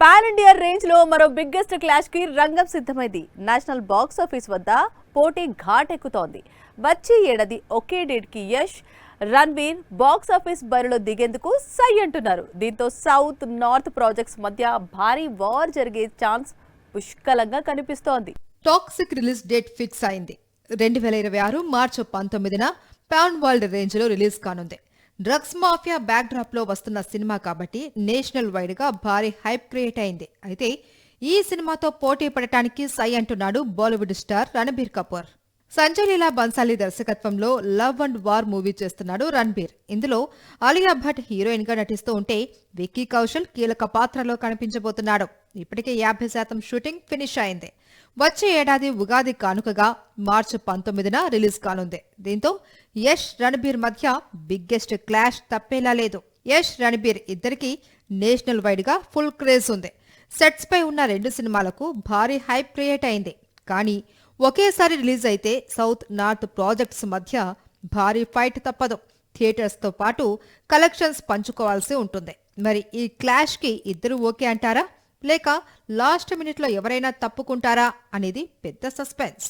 Pan India range లో మరో biggest clash కి రంగం సిద్ధమైంది. నేషనల్ బాక్స్ ఆఫీస్ వద్ద పోటీ ఘాటెక్కుతోంది. వచ్చే ఏడాది ఒకే డేట్ కి యష్, రణ్బీర్ బాక్స్ ఆఫీస్ బరిలో దిగేందుకు సై అంటున్నారు. దీంతో సౌత్ నార్త్ ప్రాజెక్ట్స్ మధ్య భారీ వార్ జరిగే ఛాన్స్ పుష్కలంగా కనిపిస్తోంది. టాక్సిక్ రిలీజ్ డేట్ ఫిక్స్ అయింది. 2026 మార్చి 19న పాన్ వరల్డ్ రేంజ్ లో రిలీజ్ కానుంది. డ్రగ్స్ మాఫియా బ్యాక్ డ్రాప్ లో వస్తున్న సినిమా కాబట్టి నేషనల్ వైడ్ గా భారీ హైప్ క్రియేట్ అయింది. అయితే ఈ సినిమాతో పోటీ పడటానికి సై అంటున్నాడు బాలీవుడ్ స్టార్ రణబీర్ కపూర్. సంజయ్ లీలా బన్సాలీ దర్శకత్వంలో లవ్ అండ్ వార్ మూవీ చేస్తున్నాడు రణబీర్. ఇందులో ఆలియా భట్ హీరోయిన్ గా నటిస్తూ ఉంటే విక్కీ కౌశల్ కీలక పాత్రలో కనిపించబోతున్నాడు. ఇప్పటికే 50% షూటింగ్ ఫినిష్ అయింది. వచ్చే ఏడాది ఉగాది కానుకగా మార్చి 19న రిలీజ్ కానుంది. దీంతో యష్, రణబీర్ మధ్య బిగ్గెస్ట్ క్లాష్ తప్పేలా లేదు. యష్, రణబీర్ ఇద్దరికి నేషనల్ వైడ్ గా ఫుల్ క్రేజ్ ఉంది. సెట్స్ పై ఉన్న రెండు సినిమాలకు భారీ హైప్ క్రియేట్ అయింది. కానీ ఒకేసారి రిలీజ్ అయితే సౌత్ నార్త్ ప్రాజెక్ట్స్ మధ్య భారీ ఫైట్ తప్పదు. థియేటర్స్ తో పాటు కలెక్షన్స్ పంచుకోవాల్సి ఉంటుంది. మరి ఈ క్లాష్ కి ఇద్దరు ఓకే అంటారా, లేక లాస్ట్ మినిట్ లో ఎవరైనా తప్పుకుంటారా అనేది పెద్ద సస్పెన్స్.